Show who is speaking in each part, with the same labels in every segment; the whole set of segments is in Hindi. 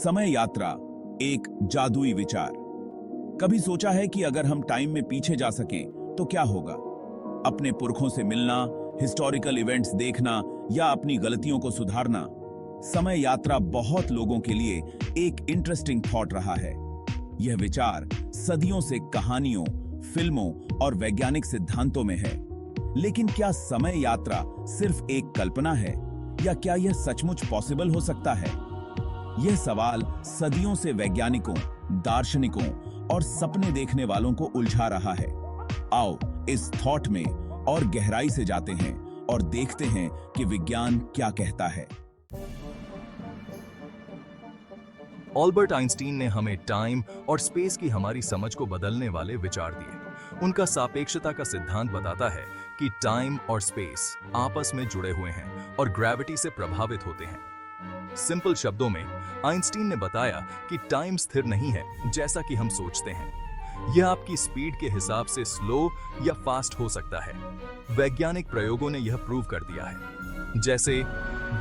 Speaker 1: समय यात्रा एक जादुई विचार। कभी सोचा है कि अगर हम टाइम में पीछे जा सकें तो क्या होगा? अपने पुरखों से मिलना, हिस्टोरिकल इवेंट्स देखना या अपनी गलतियों को सुधारना। समय यात्रा बहुत लोगों के लिए एक इंटरेस्टिंग थॉट रहा है। यह विचार सदियों से कहानियों, फिल्मों और वैज्ञानिक सिद्धांतों में है। लेकिन क्या समय यात्रा सिर्फ एक कल्पना है या क्या यह सचमुच पॉसिबल हो सकता है? यह सवाल सदियों से वैज्ञानिकों, दार्शनिकों और सपने देखने वालों को उलझा रहा है। आओ इस थॉट में और गहराई से जाते हैं और देखते हैं कि विज्ञान क्या कहता है।
Speaker 2: अल्बर्ट आइंस्टीन ने हमें टाइम और स्पेस की हमारी समझ को बदलने वाले विचार दिए। उनका सापेक्षता का सिद्धांत बताता है कि टाइम और स्पेस आपस में जुड़े हुए हैं और ग्रेविटी से प्रभावित होते हैं। सिंपल शब्दों में आइंस्टीन ने बताया कि टाइम स्थिर नहीं है जैसा कि हम सोचते हैं। यह आपकी स्पीड के हिसाब से स्लो या फास्ट हो सकता है। वैज्ञानिक प्रयोगों ने यह प्रूव कर दिया है। जैसे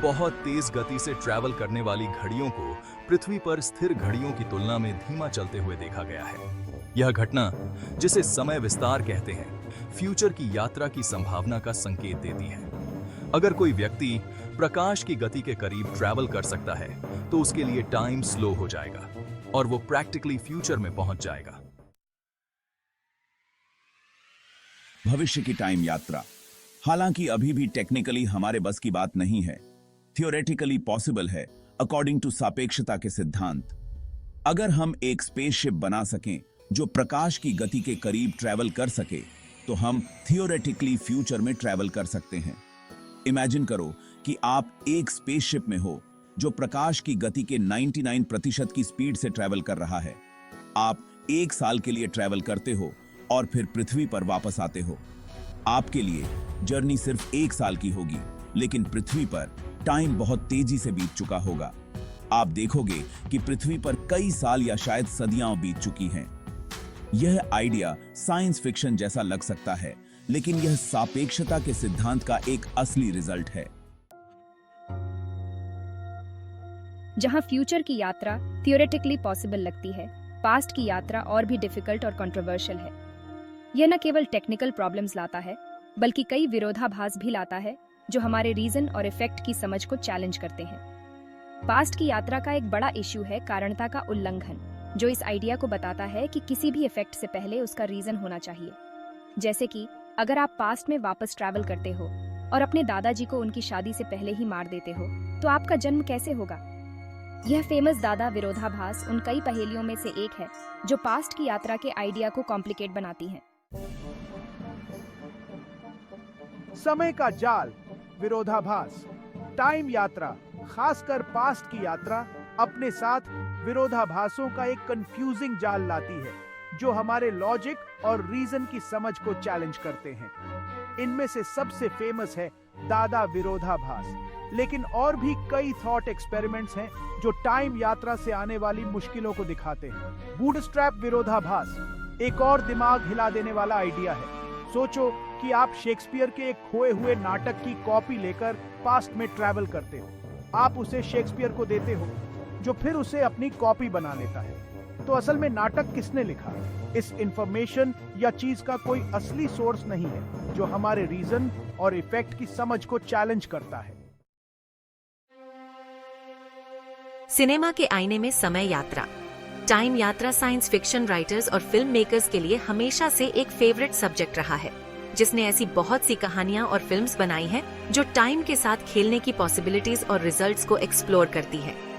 Speaker 2: बहुत तेज गति से ट्रैवल करने वाली घड़ियों को पृथ्वी पर स्थिर घड़ियों की तुलना में धीमा चलते हुए देखा गया है। यह घटना, जिसे समय विस्तार कहते हैं, फ्यूचर की यात्रा की संभावना का संकेत देती है। अगर कोई व्यक्ति प्रकाश की गति के करीब ट्रैवल कर सकता है तो उसके लिए टाइम स्लो हो जाएगा और वो प्रैक्टिकली फ्यूचर में पहुंच जाएगा।
Speaker 1: भविष्य की टाइम यात्रा हालांकि अभी भी टेक्निकली हमारे बस की बात नहीं है, थियोरेटिकली पॉसिबल है अकॉर्डिंग टू सापेक्षता के सिद्धांत। अगर हम एक स्पेसशिप बना सकें जो प्रकाश की गति के करीब ट्रैवल कर सके तो हम थियोरेटिकली फ्यूचर में ट्रैवल कर सकते हैं। इमेजिन करो कि आप एक स्पेसशिप में हो जो प्रकाश की गति के 99% की स्पीड से ट्रैवल कर रहा है। आप 1 साल के लिए ट्रैवल करते हो और फिर पृथ्वी पर वापस आते हो। आपके लिए जर्नी सिर्फ 1 साल की होगी, लेकिन पृथ्वी पर टाइम बहुत तेजी से बीत चुका होगा। आप देखोगे कि पृथ्वी पर कई साल या शायद सदियां बीत चुकी हैं। यह आइडिया साइंस फिक्शन जैसा लग सकता है, लेकिन यह सापेक्षता के सिद्धांत का एक असली रिजल्ट है।
Speaker 3: जहां फ्यूचर की यात्रा थियोरेटिकली पॉसिबल लगती है, पास्ट की यात्रा और भी डिफिकल्ट और कंट्रोवर्शियल है। यह न केवल टेक्निकल प्रॉब्लम्स लाता है, बल्कि कई विरोधाभास भी लाता है जो हमारे रीजन और इफेक्ट की समझ को चैलेंज करते हैं। पास्ट की यात्रा का एक बड़ा इश्यू है कारणता का उल्लंघन, जो इस आइडिया को बताता है कि किसी भी इफेक्ट से पहले उसका रीजन होना चाहिए। जैसे कि अगर आप पास्ट में वापस ट्रैवल करते हो और अपने दादाजी को उनकी शादी से पहले ही मार देते हो, तो आपका जन्म कैसे होगा? यह फेमस दादा विरोधाभास उन कई पहेलियों में से एक है जो पास्ट की यात्रा के आइडिया को कॉम्प्लिकेट बनाती है।
Speaker 4: समय का जाल, विरोधाभास, टाइम यात्रा, खासकर पास्ट की यात्रा, अपने साथ विरोधाभासों का एक कंफ्यूजिंग जाल लाती है जो हमारे लॉजिक और रीजन की समझ को चैलेंज करते हैं। इनमें से सबसे फेमस है दादा विरोधाभास, लेकिन और भी कई थॉट एक्सपेरिमेंट्स हैं जो टाइम यात्रा से आने वाली मुश्किलों को दिखाते हैं। बूटस्ट्रैप विरोधाभास एक और दिमाग हिला देने वाला आइडिया है। सोचो कि आप शेक्सपियर के एक खोए हुए नाटक की कॉपी लेकर पास्ट में ट्रैवल करते हो। आप उसे शेक्सपियर को देते हो, जो फिर उसे अपनी कॉपी बना लेता है। तो असल में नाटक किसने लिखा? इस इंफॉर्मेशन या चीज का कोई असली सोर्स नहीं है जो हमारे रीजन और इफेक्ट की समझ को चैलेंज करता है।
Speaker 5: सिनेमा के आईने में समय यात्रा, टाइम यात्रा साइंस फिक्शन राइटर्स और फिल्म मेकर्स के लिए हमेशा से एक फेवरेट सब्जेक्ट रहा है, जिसने ऐसी बहुत सी कहानियां और फिल्म्स बनाई हैं जो टाइम के साथ खेलने की पॉसिबिलिटीज और रिजल्ट्स को एक्सप्लोर करती है।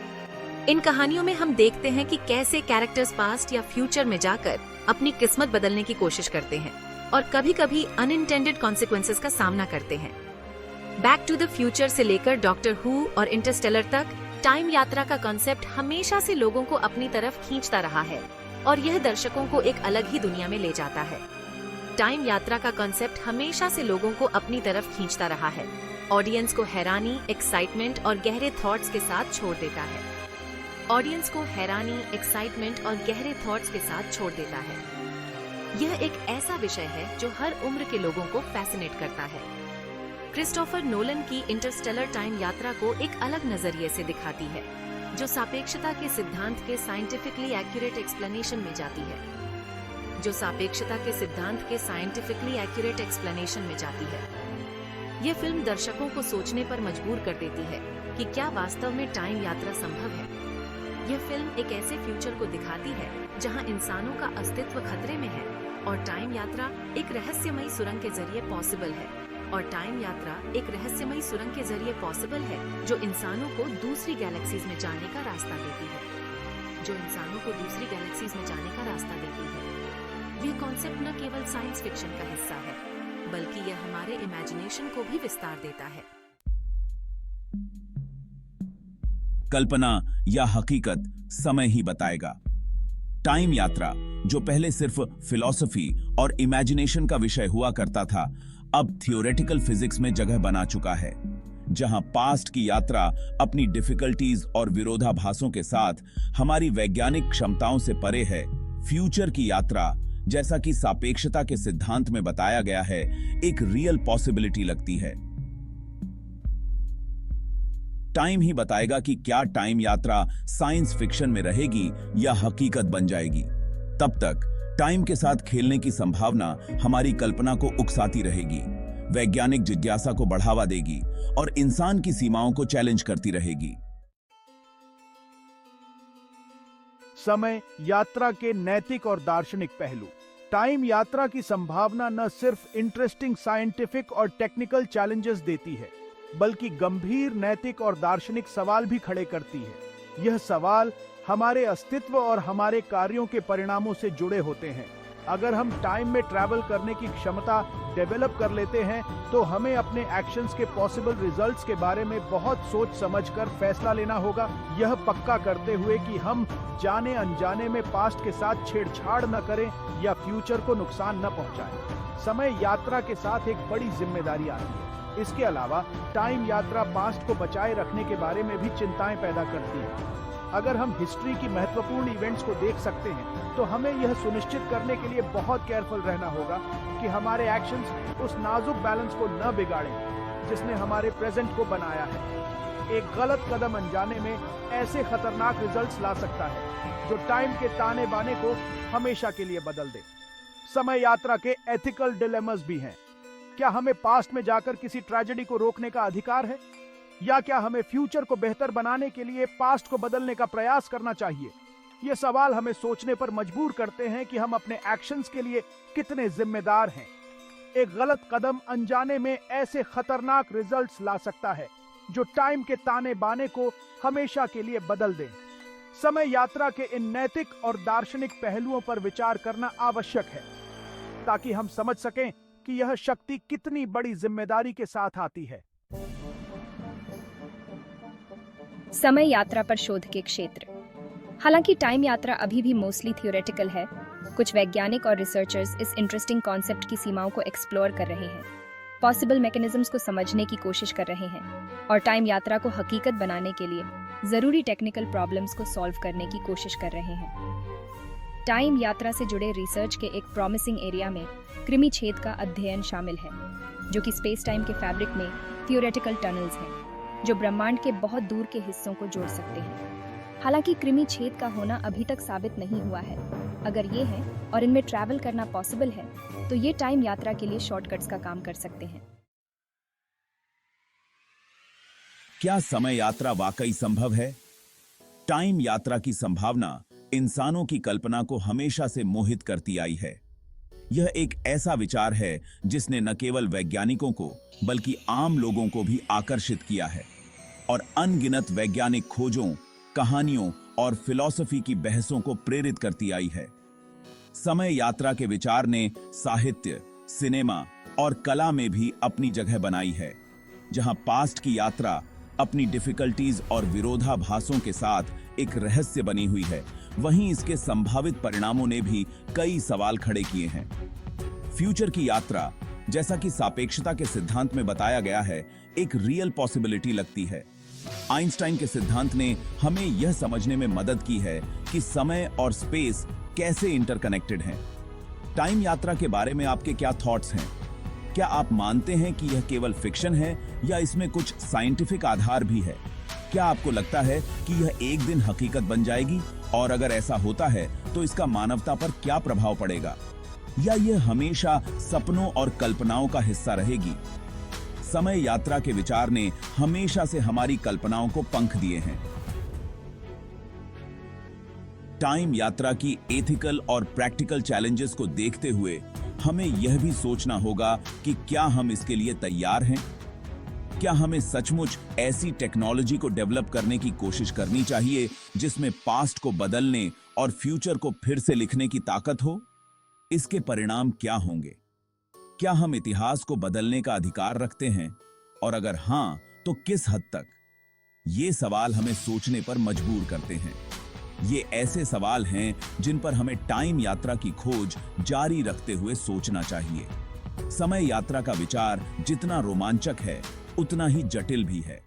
Speaker 5: इन कहानियों में हम देखते हैं कि कैसे कैरेक्टर्स पास्ट या फ्यूचर में जाकर अपनी किस्मत बदलने की कोशिश करते हैं और कभी-कभी अनइंटेंडेड कॉन्सिक्वेंसेस का सामना करते हैं। बैक टू द फ्यूचर से लेकर डॉक्टर हू और इंटरस्टेलर तक टाइम यात्रा का कॉन्सेप्ट हमेशा से लोगों को अपनी तरफ खींचता रहा है और यह दर्शकों को एक अलग ही दुनिया में ले जाता है। टाइम यात्रा का कॉन्सेप्ट हमेशा से लोगों को अपनी तरफ खींचता रहा है, ऑडियंस को हैरानी, एक्साइटमेंट और गहरे थॉट्स के साथ छोड़ देता है। ऑडियंस को हैरानी, एक्साइटमेंट और गहरे थॉट्स के साथ छोड़ देता है। यह एक ऐसा विषय है जो हर उम्र के लोगों को फैसिनेट करता है। क्रिस्टोफर नोलन की इंटरस्टेलर टाइम यात्रा को एक अलग नजरिए से दिखाती है, जो सापेक्षता के सिद्धांत के साइंटिफिकली एक्यूरेट एक्सप्लेनेशन में जाती है। ये फिल्म दर्शकों को सोचने पर मजबूर कर देती है कि क्या वास्तव में टाइम यात्रा संभव है। यह फिल्म एक ऐसे फ्यूचर को दिखाती है जहां इंसानों का अस्तित्व खतरे में है और टाइम यात्रा एक रहस्यमयी सुरंग के जरिए पॉसिबल है, जो इंसानों को दूसरी गैलेक्सीज में जाने का रास्ता देती है। यह कॉन्सेप्ट न केवल साइंस फिक्शन का हिस्सा है, बल्कि यह हमारे इमेजिनेशन को भी विस्तार देता है।
Speaker 1: कल्पना या हकीकत समय ही बताएगा। टाइम यात्रा, जो पहले सिर्फ फिलॉसफी और इमेजिनेशन का विषय हुआ करता था, अब थियोरेटिकल फिजिक्स में जगह बना चुका है, जहां पास्ट की यात्रा अपनी डिफिकल्टीज और विरोधाभासों के साथ हमारी वैज्ञानिक क्षमताओं से परे है। फ्यूचर की यात्रा, जैसा कि सापेक्षता के सिद्धांत में बताया गया है, एक रियल पॉसिबिलिटी लगती है। टाइम ही बताएगा कि क्या टाइम यात्रा साइंस फिक्शन में रहेगी या हकीकत बन जाएगी। तब तक टाइम के साथ खेलने की संभावना हमारी कल्पना को उकसाती रहेगी, वैज्ञानिक जिज्ञासा को बढ़ावा देगी और इंसान की सीमाओं को चैलेंज करती रहेगी।
Speaker 4: समय यात्रा के नैतिक और दार्शनिक पहलू। टाइम यात्रा की संभावना न सिर्फ इंटरेस्टिंग साइंटिफिक और टेक्निकल चैलेंजेस देती है, बल्कि गंभीर नैतिक और दार्शनिक सवाल भी खड़े करती है। यह सवाल हमारे अस्तित्व और हमारे कार्यों के परिणामों से जुड़े होते हैं। अगर हम टाइम में ट्रैवल करने की क्षमता डेवलप कर लेते हैं, तो हमें अपने एक्शंस के पॉसिबल रिजल्ट्स के बारे में बहुत सोच समझकर फैसला लेना होगा, यह पक्का करते हुए कि हम जाने अनजाने में पास्ट के साथ छेड़छाड़ न करें या फ्यूचर को नुकसान न पहुंचाएं। समय यात्रा के साथ एक बड़ी जिम्मेदारी आती है। इसके अलावा टाइम यात्रा पास्ट को बचाए रखने के बारे में भी चिंताएं पैदा करती है। अगर हम हिस्ट्री की महत्वपूर्ण इवेंट्स को देख सकते हैं, तो हमें यह सुनिश्चित करने के लिए बहुत केयरफुल रहना होगा कि हमारे एक्शंस उस नाजुक बैलेंस को न बिगाड़ें जिसने हमारे प्रेजेंट को बनाया है। एक गलत कदम अनजाने में ऐसे खतरनाक रिजल्ट्स ला सकता है जो टाइम के ताने बाने को हमेशा के लिए बदल दे। समय यात्रा के एथिकल डिलेमास भी हैं। क्या हमें पास्ट में जाकर किसी ट्रेजेडी को रोकने का अधिकार है, या क्या हमें फ्यूचर को बेहतर बनाने के लिए पास्ट को बदलने का प्रयास करना चाहिए? ये सवाल हमें सोचने पर मजबूर करते हैं कि हम अपने एक्शंस के लिए कितने जिम्मेदार हैं। एक गलत कदम अनजाने में ऐसे खतरनाक रिजल्ट्स ला सकता है जो टाइम के ताने बाने को हमेशा के लिए बदल दें। समय यात्रा के इन नैतिक और दार्शनिक पहलुओं पर विचार करना आवश्यक है, ताकि हम समझ सकें कि यह शक्ति कितनी बड़ी जिम्मेदारी के साथ आती है।
Speaker 3: समय यात्रा पर शोध के क्षेत्र। हालांकि टाइम यात्रा अभी भी मोस्टली थियोरेटिकल है, कुछ वैज्ञानिक और रिसर्चर्स इस इंटरेस्टिंग कॉन्सेप्ट की सीमाओं को एक्सप्लोर कर रहे हैं, पॉसिबल मैकेनिज्म्स को समझने की कोशिश कर रहे हैं और टाइम यात्रा को हकीकत बनाने के लिए जरूरी टेक्निकल प्रॉब्लम्स को सॉल्व करने की कोशिश कर रहे हैं। टाइम यात्रा से जुड़े रिसर्च के एक प्रॉमिसिंग एरिया में कृमि छेद का अध्ययन शामिल है, जो कि स्पेस टाइम के फैब्रिक में थियोरेटिकल टनल्स हैं जो ब्रह्मांड के बहुत दूर के हिस्सों को जोड़ सकते हैं। हालांकि कृमि छेद का होना अभी तक साबित नहीं हुआ है। अगर ये है और इनमें ट्रैवल करना पॉसिबल है, तो ये टाइम यात्रा के लिए शॉर्टकट्स का काम कर सकते हैं।
Speaker 1: क्या समय यात्रा वाकई संभव है? टाइम यात्रा की संभावना इंसानों की कल्पना को हमेशा से मोहित करती आई है। यह एक ऐसा विचार है जिसने न केवल वैज्ञानिकों को बल्कि आम लोगों को भी आकर्षित किया है और अनगिनत वैज्ञानिक खोजों, कहानियों और फिलॉसफी की बहसों को प्रेरित करती आई है। समय यात्रा के विचार ने साहित्य, सिनेमा और कला में भी अपनी जगह बनाई है। जहां पास्ट की यात्रा अपनी डिफिकल्टीज और विरोधाभासों के साथ एक रहस्य बनी हुई है, वहीं इसके संभावित परिणामों ने भी कई सवाल खड़े किए हैं। फ्यूचर की यात्रा, जैसा कि सापेक्षता के सिद्धांत में बताया गया है, एक रियल पॉसिबिलिटी लगती है। आइंस्टाइन के सिद्धांत ने हमें यह समझने में मदद की है कि समय और स्पेस कैसे इंटरकनेक्टेड हैं। टाइम यात्रा के बारे में आपके क्या थॉट्स हैं? क्या आप मानते हैं कि यह केवल फिक्शन है या इसमें कुछ साइंटिफिक आधार भी है? क्या आपको लगता है कि यह एक दिन हकीकत बन जाएगी? और अगर ऐसा होता है तो इसका मानवता पर क्या प्रभाव पड़ेगा? या यह हमेशा सपनों और कल्पनाओं का हिस्सा रहेगी? समय यात्रा के विचार ने हमेशा से हमारी कल्पनाओं को पंख दिए हैं। टाइम यात्रा की एथिकल और प्रैक्टिकल चैलेंजेस को देखते हुए हमें यह भी सोचना होगा कि क्या हम इसके लिए तैयार हैं? क्या हमें सचमुच ऐसी टेक्नोलॉजी को डेवलप करने की कोशिश करनी चाहिए जिसमें पास्ट को बदलने और फ्यूचर को फिर से लिखने की ताकत हो? इसके परिणाम क्या होंगे? क्या हम इतिहास को बदलने का अधिकार रखते हैं? और अगर हां, तो किस हद तक? ये सवाल हमें सोचने पर मजबूर करते हैं। ये ऐसे सवाल हैं जिन पर हमें टाइम यात्रा की खोज जारी रखते हुए सोचना चाहिए। समय यात्रा का विचार जितना रोमांचक है, उतना ही जटिल भी है।